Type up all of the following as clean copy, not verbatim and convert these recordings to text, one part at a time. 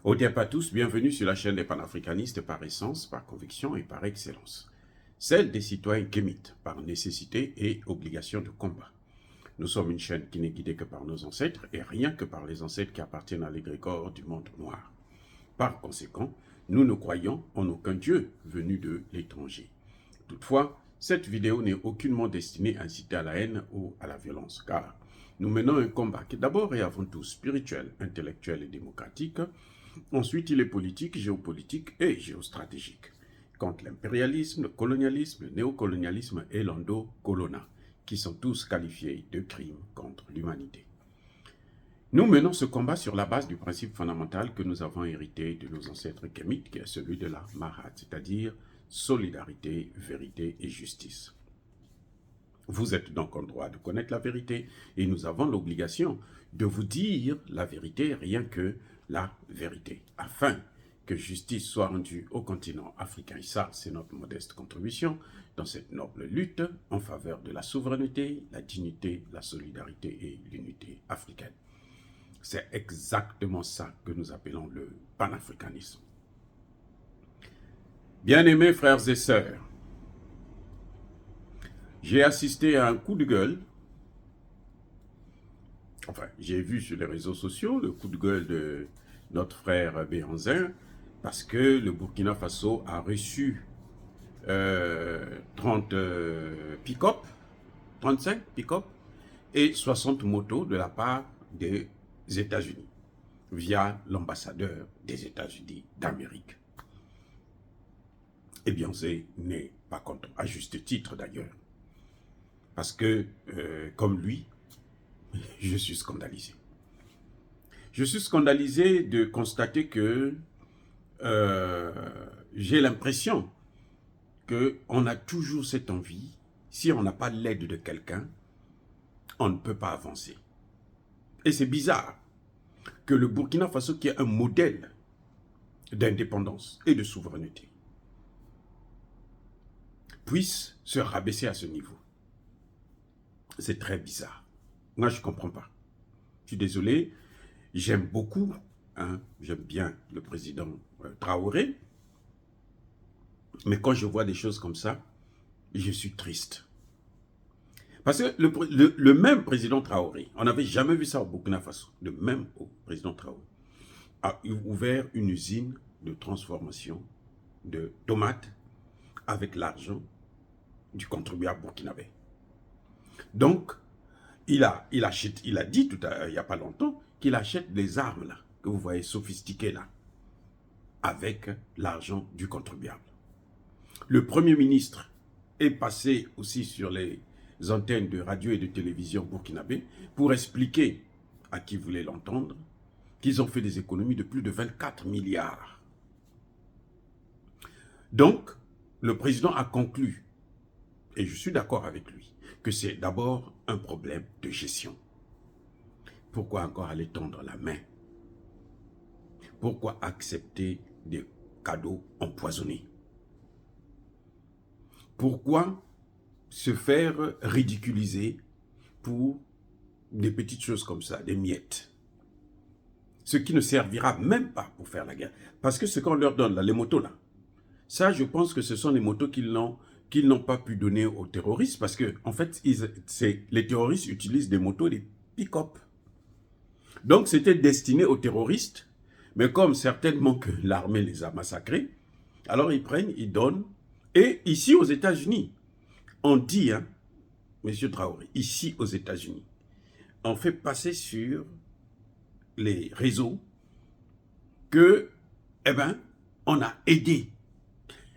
Au départ à tous, bienvenue sur la chaîne des panafricanistes par essence, par conviction et par excellence. Celle des citoyens kémites, par nécessité et obligation de combat. Nous sommes une chaîne qui n'est guidée que par nos ancêtres et rien que par les ancêtres qui appartiennent à l'égrégore du monde noir. Par conséquent, nous ne croyons en aucun Dieu venu de l'étranger. Toutefois, cette vidéo n'est aucunement destinée à inciter à la haine ou à la violence, car nous menons un combat qui est d'abord et avant tout spirituel, intellectuel et démocratique. Ensuite, il est politique, géopolitique et géostratégique, contre l'impérialisme, le colonialisme, le néocolonialisme et l'endocolona, qui sont tous qualifiés de crimes contre l'humanité. Nous menons ce combat sur la base du principe fondamental que nous avons hérité de nos ancêtres kémites, qui est celui de la Mahat, c'est-à-dire solidarité, vérité et justice. Vous êtes donc en droit de connaître la vérité et nous avons l'obligation de vous dire la vérité, rien que la vérité, afin que justice soit rendue au continent africain. Et ça, c'est notre modeste contribution dans cette noble lutte en faveur de la souveraineté, la dignité, la solidarité et l'unité africaine. C'est exactement ça que nous appelons le panafricanisme. Bien-aimés frères et sœurs, j'ai assisté à un coup de gueule. Enfin, j'ai vu sur les réseaux sociaux le coup de gueule de notre frère Béhanzin parce que le Burkina Faso a reçu 30 pick-up, 35 pick-up et 60 motos de la part des États-Unis via l'ambassadeur des États-Unis d'Amérique. Et Béhanzin n'est pas contre, à juste titre d'ailleurs. Parce que, comme lui, je suis scandalisé. Je suis scandalisé de constater que j'ai l'impression qu'on a toujours cette envie, si on n'a pas l'aide de quelqu'un, on ne peut pas avancer. Et c'est bizarre que le Burkina Faso, qui est un modèle d'indépendance et de souveraineté, puisse se rabaisser à ce niveau. C'est très bizarre. Moi, je ne comprends pas. Je suis désolé, j'aime beaucoup, j'aime bien le président Traoré, mais quand je vois des choses comme ça, je suis triste. Parce que le même président Traoré, on n'avait jamais vu ça au Burkina Faso, le même président Traoré, a ouvert une usine de transformation de tomates avec l'argent du contribuable burkinabé. Donc, il a dit tout à l'heure, il n'y a pas longtemps, qu'il achète des armes là, que vous voyez sophistiquées là, avec l'argent du contribuable. Le Premier ministre est passé aussi sur les antennes de radio et de télévision burkinabé pour expliquer à qui voulait l'entendre qu'ils ont fait des économies de plus de 24 milliards. Donc, le président a conclu, et je suis d'accord avec lui, que c'est d'abord un problème de gestion. Pourquoi encore aller tendre la main? Pourquoi accepter des cadeaux empoisonnés? Pourquoi se faire ridiculiser pour des petites choses comme ça, des miettes? Ce qui ne servira même pas pour faire la guerre. Parce que ce qu'on leur donne, là, les motos là, ça je pense que ce sont les motos qu'ils n'ont pas pu donner aux terroristes parce que en fait, les terroristes utilisent des motos, des pick-up. Donc c'était destiné aux terroristes, mais comme certainement que l'armée les a massacrés, alors ils prennent, ils donnent. Et ici aux États-Unis, on dit, M. Traoré, ici aux États-Unis, on fait passer sur les réseaux que, on a aidé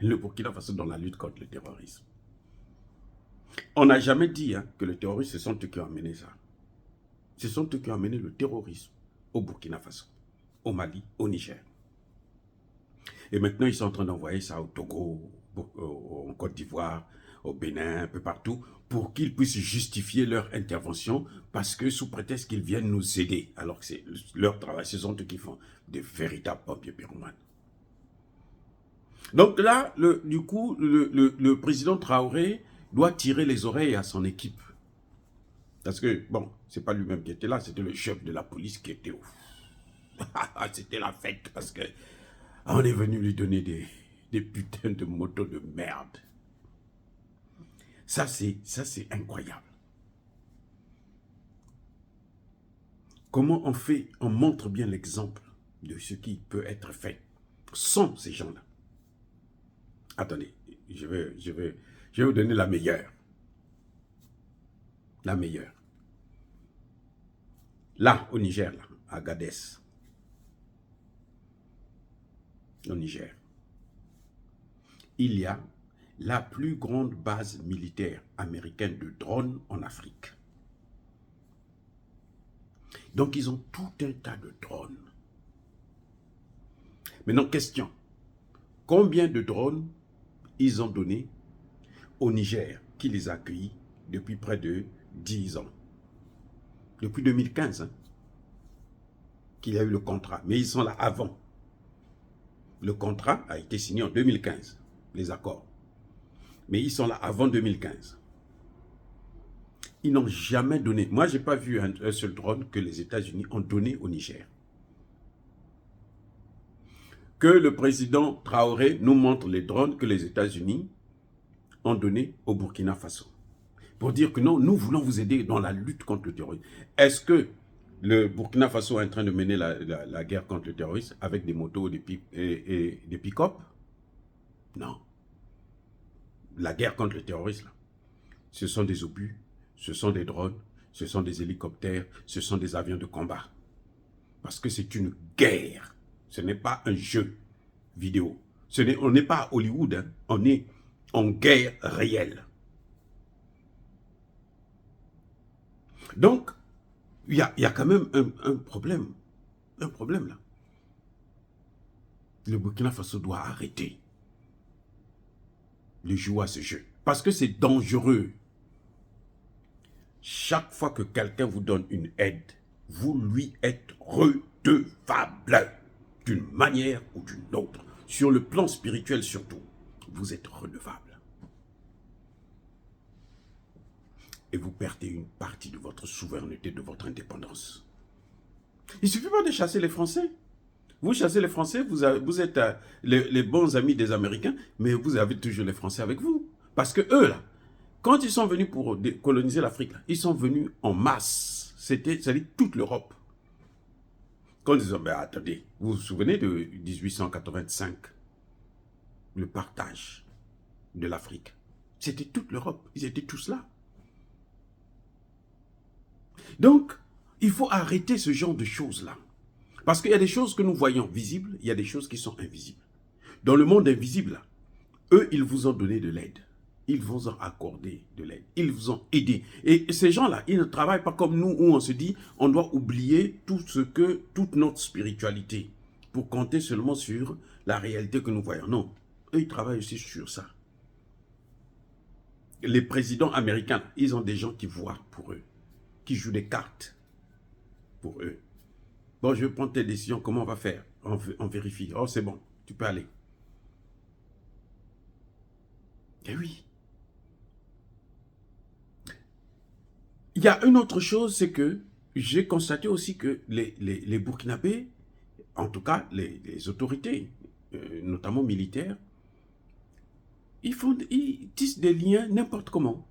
le Burkina Faso dans la lutte contre le terrorisme. On n'a jamais dit que les terroristes, ce sont eux qui ont amené ça. Ce sont eux qui ont amené le terrorisme au Burkina Faso, au Mali, au Niger. Et maintenant, ils sont en train d'envoyer ça au Togo, en Côte d'Ivoire, au Bénin, un peu partout, pour qu'ils puissent justifier leur intervention, parce que sous prétexte qu'ils viennent nous aider, alors que c'est leur travail, ce sont eux qui font de véritables pompiers pyromanes. Donc là, du coup, le président Traoré doit tirer les oreilles à son équipe. Parce que, bon, c'est pas lui-même qui était là, c'était le chef de la police qui était C'était la fête parce que on est venu lui donner des putains de motos de merde. Ça, c'est incroyable. Comment on montre bien l'exemple de ce qui peut être fait sans ces gens-là. Attendez, je vais vous donner la meilleure. La meilleure. Là, au Niger, là, à Agadez, au Niger, il y a la plus grande base militaire américaine de drones en Afrique. Donc, ils ont tout un tas de drones. Maintenant, question. Combien de drones ils ont donné au Niger, qui les a accueillis depuis près de 10 ans? Depuis 2015, hein, qu'il y a eu le contrat. Mais ils sont là avant. Le contrat a été signé en 2015, les accords. Mais ils sont là avant 2015. Ils n'ont jamais donné. Moi, je n'ai pas vu un seul drone que les États-Unis ont donné au Niger. Que le président Traoré nous montre les drones que les États-Unis ont donnés au Burkina Faso. Pour dire que non, nous voulons vous aider dans la lutte contre le terrorisme. Est-ce que le Burkina Faso est en train de mener la guerre contre le terrorisme avec des motos et des pick-up? Non. La guerre contre le terrorisme, là, ce sont des obus, ce sont des drones, ce sont des hélicoptères, ce sont des avions de combat. Parce que c'est une guerre. Ce n'est pas un jeu vidéo. On n'est pas à Hollywood, hein. On est en guerre réelle. Donc, il y a quand même un problème. Un problème là. Le Burkina Faso doit arrêter de jouer à ce jeu. Parce que c'est dangereux. Chaque fois que quelqu'un vous donne une aide, vous lui êtes redevable d'une manière ou d'une autre. Sur le plan spirituel surtout, vous êtes redevable. Et vous perdez une partie de votre souveraineté, de votre indépendance. Il ne suffit pas de chasser les Français. Vous chassez les Français, vous êtes les bons amis des Américains, mais vous avez toujours les Français avec vous. Parce que eux, là, quand ils sont venus pour coloniser l'Afrique, ils sont venus en masse. C'est-à-dire toute l'Europe. Quand ils disent, ben attendez, vous vous souvenez de 1885, le partage de l'Afrique. C'était toute l'Europe, ils étaient tous là. Donc, il faut arrêter ce genre de choses-là. Parce qu'il y a des choses que nous voyons visibles, il y a des choses qui sont invisibles. Dans le monde invisible, là, eux, ils vous ont donné de l'aide. Ils vous ont accordé de l'aide. Ils vous ont aidé. Et ces gens-là, ils ne travaillent pas comme nous, où on se dit, on doit oublier toute notre spiritualité pour compter seulement sur la réalité que nous voyons. Non, eux, ils travaillent aussi sur ça. Les présidents américains, ils ont des gens qui voient pour eux, qui jouent des cartes pour eux. Bon, je vais prendre tes décisions, comment on va faire? On vérifie. Oh, c'est bon, tu peux aller. Eh oui. Il y a une autre chose, c'est que j'ai constaté aussi que les Burkinabés, en tout cas les autorités, notamment militaires, ils tissent des liens n'importe comment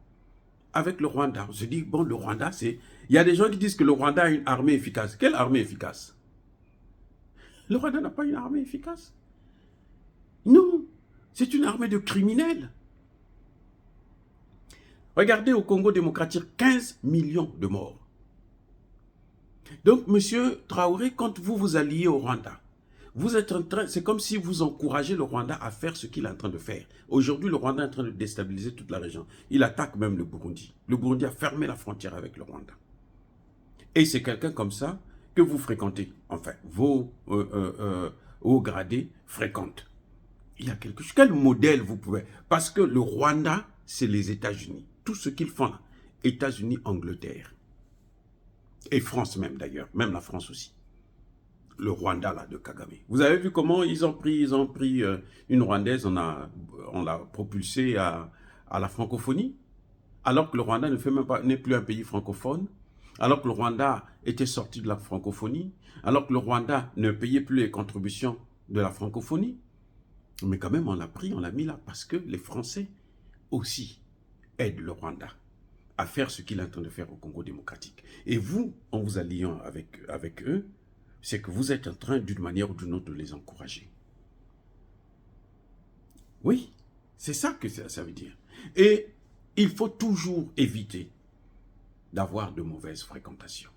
avec le Rwanda. On se dit, bon, le Rwanda, c'est... Il y a des gens qui disent que le Rwanda a une armée efficace. Quelle armée efficace? Le Rwanda n'a pas une armée efficace. Non, c'est une armée de criminels. Regardez au Congo démocratique, 15 millions de morts. Donc, monsieur Traoré, quand vous vous alliez au Rwanda, vous êtes en train, c'est comme si vous encouragez le Rwanda à faire ce qu'il est en train de faire. Aujourd'hui, le Rwanda est en train de déstabiliser toute la région. Il attaque même le Burundi. Le Burundi a fermé la frontière avec le Rwanda. Et c'est quelqu'un comme ça que vous fréquentez. Enfin, vos hauts gradés fréquentent. Il y a quelque chose. Quel modèle vous pouvez... Parce que le Rwanda, c'est les États-Unis. Tout ce qu'ils font là. États-Unis, Angleterre. Et France même d'ailleurs. Même la France aussi. Le Rwanda là de Kagame. Vous avez vu comment ils ont pris une Rwandaise, on l'a propulsée à la francophonie, alors que le Rwanda n'est plus un pays francophone, alors que le Rwanda était sorti de la francophonie, alors que le Rwanda ne payait plus les contributions de la francophonie. Mais quand même, on l'a pris, on l'a mis là, parce que les Français aussi aident le Rwanda à faire ce qu'il est en train de faire au Congo démocratique. Et vous, en vous alliant avec eux, c'est que vous êtes en train, d'une manière ou d'une autre, de les encourager. Oui, c'est ça que ça veut dire. Et il faut toujours éviter d'avoir de mauvaises fréquentations.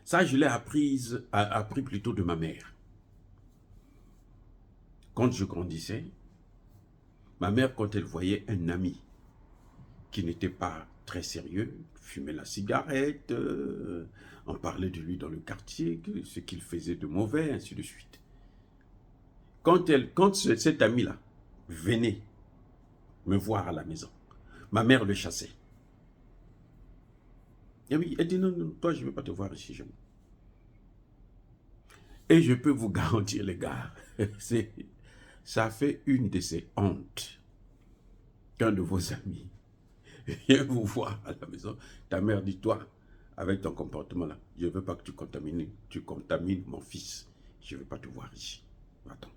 Ça, je l'ai appris plutôt de ma mère. Quand je grandissais, ma mère, quand elle voyait un ami qui n'était pas très sérieux, fumait la cigarette, on parlait de lui dans le quartier, ce qu'il faisait de mauvais, ainsi de suite. Quand cet ami-là venait me voir à la maison, ma mère le chassait. Et oui, elle dit non, non, toi je ne veux pas te voir ici jamais. Et je peux vous garantir les gars, ça fait une de ces hontes qu'un de vos amis vient vous voir à la maison. Ta mère dit, toi, avec ton comportement là, je ne veux pas que tu contamines mon fils. Je ne veux pas te voir ici. Attends.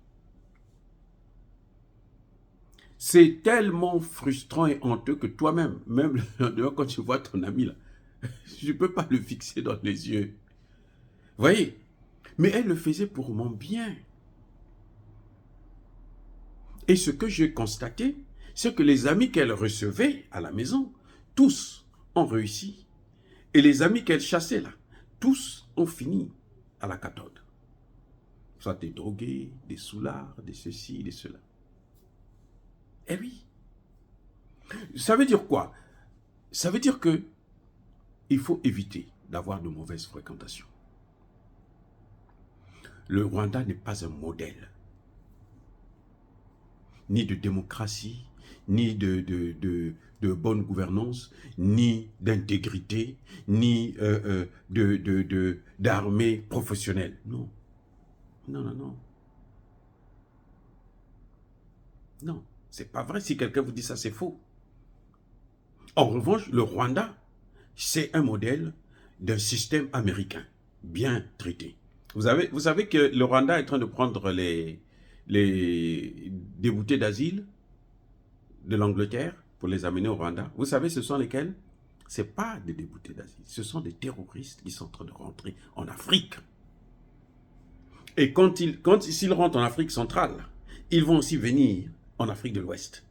C'est tellement frustrant et honteux que toi-même, même quand tu vois ton ami là, je ne peux pas le fixer dans les yeux. Vous voyez? Mais elle le faisait pour mon bien. Et ce que j'ai constaté, c'est que les amis qu'elle recevait à la maison, tous ont réussi. Et les amis qu'elle chassait là, tous ont fini à la cathode. Soit des drogués, des soulards, des ceci, des cela. Eh oui. Ça veut dire quoi? Ça veut dire que il faut éviter d'avoir de mauvaises fréquentations. Le Rwanda n'est pas un modèle, ni de démocratie, ni de bonne gouvernance, ni d'intégrité, ni d'armée professionnelle. Non. Non, non, non. Non, c'est pas vrai. Si quelqu'un vous dit ça, c'est faux. En revanche, le Rwanda, c'est un modèle d'un système américain bien traité. Vous savez que le Rwanda est en train de prendre les déboutés d'asile de l'Angleterre pour les amener au Rwanda. Vous savez, ce sont lesquels? Ce n'est pas des déboutés d'asile. Ce sont des terroristes qui sont en train de rentrer en Afrique. Et s'ils rentrent en Afrique centrale, ils vont aussi venir en Afrique de l'Ouest.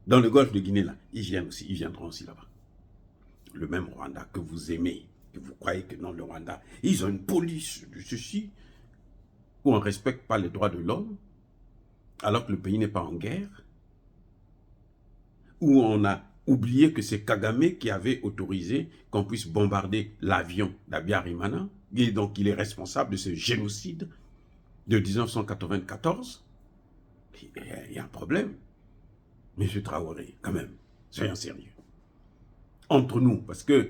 Dans le golfe de Guinée, là, ils viendront aussi là-bas. Le même Rwanda que vous aimez, que vous croyez que non, le Rwanda, ils ont une police de ceci, où on ne respecte pas les droits de l'homme, alors que le pays n'est pas en guerre, où on a oublié que c'est Kagame qui avait autorisé qu'on puisse bombarder l'avion d'Abiyarimana, et donc il est responsable de ce génocide de 1994. Il y a un problème. M. Traoré, quand même, soyons sérieux. Entre nous, parce que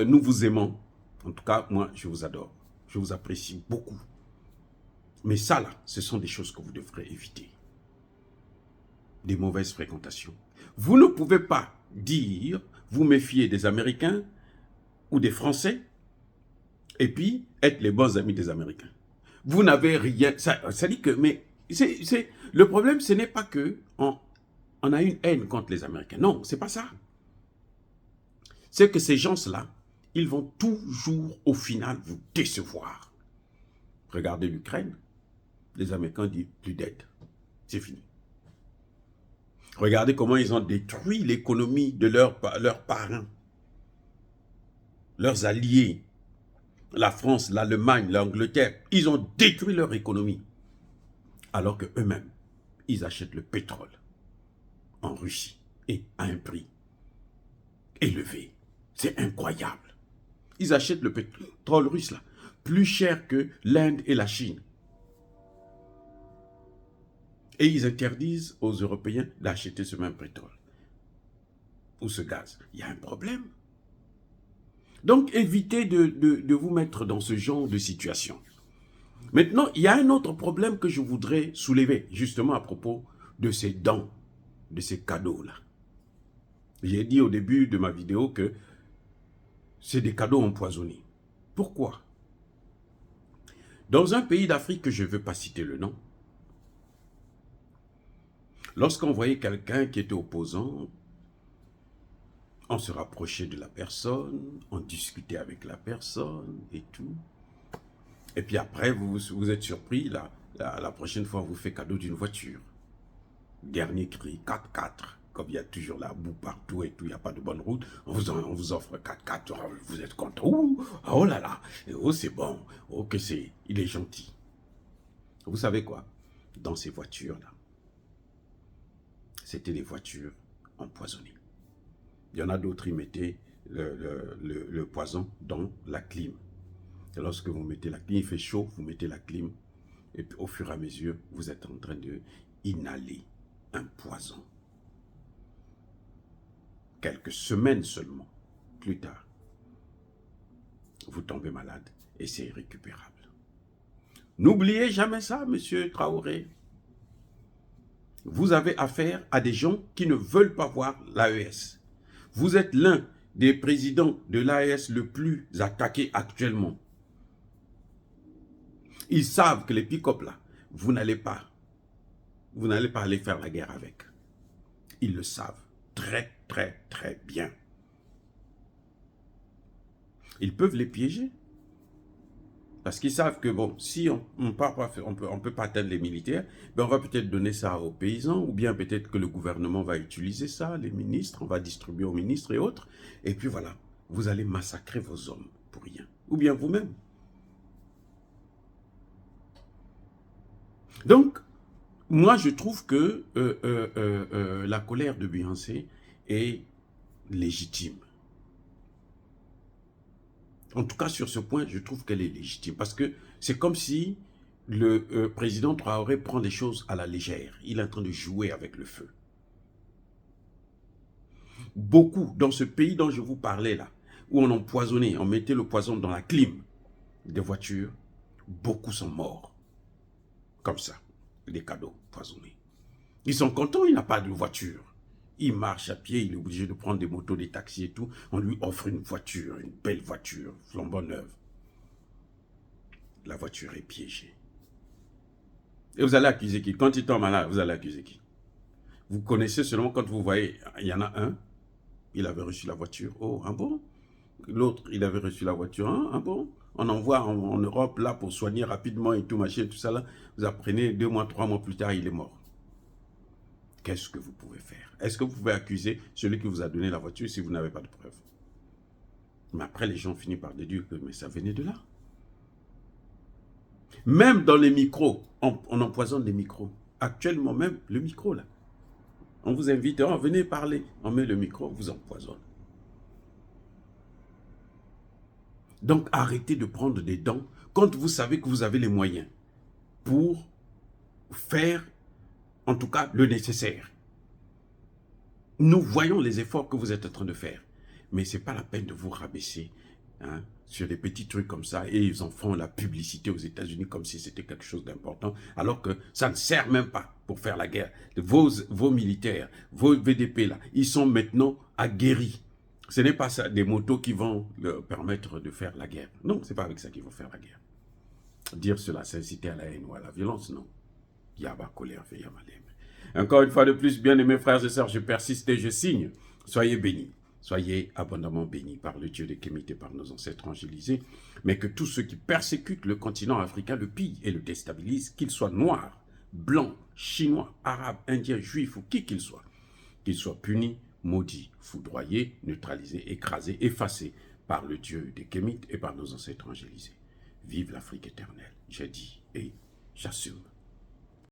nous vous aimons, en tout cas, moi, je vous adore, je vous apprécie beaucoup. Mais ça, là, ce sont des choses que vous devrez éviter. Des mauvaises fréquentations. Vous ne pouvez pas dire, vous méfier des Américains ou des Français, et puis être les bons amis des Américains. Vous n'avez rien... Ça dit que... Mais le problème, ce n'est pas que on a une haine contre les Américains. Non, c'est pas ça. C'est que ces gens-là, ils vont toujours, au final, vous décevoir. Regardez l'Ukraine. Les Américains disent plus d'aide. C'est fini. Regardez comment ils ont détruit l'économie de leurs parents, leurs alliés, la France, l'Allemagne, l'Angleterre. Ils ont détruit leur économie. Alors qu'eux-mêmes, ils achètent le pétrole en Russie et à un prix élevé. C'est incroyable. Ils achètent le pétrole russe là, plus cher que l'Inde et la Chine. Et ils interdisent aux Européens d'acheter ce même pétrole ou ce gaz. Il y a un problème. Donc, évitez de vous mettre dans ce genre de situation. Maintenant, il y a un autre problème que je voudrais soulever, justement à propos de ces dons, de ces cadeaux-là. J'ai dit au début de ma vidéo que c'est des cadeaux empoisonnés. Pourquoi? Dans un pays d'Afrique que je ne veux pas citer le nom, lorsqu'on voyait quelqu'un qui était opposant, on se rapprochait de la personne, on discutait avec la personne et tout. Et puis après, vous êtes surpris, la prochaine fois, on vous fait cadeau d'une voiture. Dernier cri, 4x4. Comme il y a toujours la boue partout et tout, il n'y a pas de bonne route, on vous offre 4x4, vous êtes content. Oh là là, oh c'est bon, oh que c'est, il est gentil. Vous savez quoi? Dans ces voitures-là, c'était des voitures empoisonnées. Il y en a d'autres, ils mettaient le poison dans la clim. Et lorsque vous mettez la clim, il fait chaud, vous mettez la clim, et puis au fur et à mesure, vous êtes en train de inhaler un poison. Quelques semaines seulement, plus tard, vous tombez malade et c'est irrécupérable. N'oubliez jamais ça, monsieur Traoré. Vous avez affaire à des gens qui ne veulent pas voir l'AES. Vous êtes l'un des présidents de l'AES le plus attaqué actuellement. Ils savent que les pick-up là, vous n'allez pas aller faire la guerre avec. Ils le savent très, très, très bien. Ils peuvent les piéger. Parce qu'ils savent que, bon, si on ne peut pas atteindre les militaires, ben on va peut-être donner ça aux paysans, ou bien peut-être que le gouvernement va utiliser ça, les ministres, on va distribuer aux ministres et autres. Et puis voilà, vous allez massacrer vos hommes pour rien. Ou bien vous-même. Donc, moi, je trouve que la colère de Beyoncé est légitime. En tout cas, sur ce point, je trouve qu'elle est légitime. Parce que c'est comme si le président Traoré prend des choses à la légère. Il est en train de jouer avec le feu. Beaucoup, dans ce pays dont je vous parlais là, où on empoisonnait, on mettait le poison dans la clim des voitures, beaucoup sont morts. Comme ça, des cadeaux poisonnés. Ils sont contents, il n'a pas de voiture. Il marche à pied, il est obligé de prendre des motos, des taxis et tout. On lui offre une voiture, une belle voiture, flambant neuve. La voiture est piégée. Et vous allez accuser qui? Quand il tombe malade, vous allez accuser qui? Vous connaissez seulement quand vous voyez, il y en a un, il avait reçu la voiture. Oh, ah bon? L'autre, il avait reçu la voiture. Ah bon? On envoie en Europe là pour soigner rapidement et tout, machin, tout ça là. Vous apprenez 2 mois, 3 mois plus tard, il est mort. Qu'est-ce que vous pouvez faire? Est-ce que vous pouvez accuser celui qui vous a donné la voiture si vous n'avez pas de preuves? Mais après, les gens finissent par déduire que mais ça venait de là. Même dans les micros, on empoisonne les micros. Actuellement même, le micro là. On vous invite, oh, venez parler. On met le micro, on vous empoisonne. Donc arrêtez de prendre des dents quand vous savez que vous avez les moyens pour faire en tout cas le nécessaire. Nous voyons les efforts que vous êtes en train de faire. Mais ce n'est pas la peine de vous rabaisser sur des petits trucs comme ça. Et ils en font la publicité aux États-Unis comme si c'était quelque chose d'important. Alors que ça ne sert même pas pour faire la guerre. Vos militaires, vos VDP là, ils sont maintenant aguerris. Ce n'est pas ça, des motos qui vont leur permettre de faire la guerre. Non, ce n'est pas avec ça qu'ils vont faire la guerre. Dire cela, c'est inciter à la haine ou à la violence, non. Yaba colère, Yamalem. Encore une fois de plus, bien-aimés frères et sœurs, je persiste et je signe. Soyez bénis. Soyez abondamment bénis par le Dieu de Kémite et par nos ancêtres angélisés. Mais que tous ceux qui persécutent le continent africain le pillent et le déstabilisent, qu'ils soient noirs, blancs, chinois, arabes, indiens, juifs ou qui qu'ils soient punis, maudits, foudroyés, neutralisés, écrasés, effacés par le Dieu des Kémites et par nos ancêtres angélisés. Vive l'Afrique éternelle, j'ai dit et j'assume.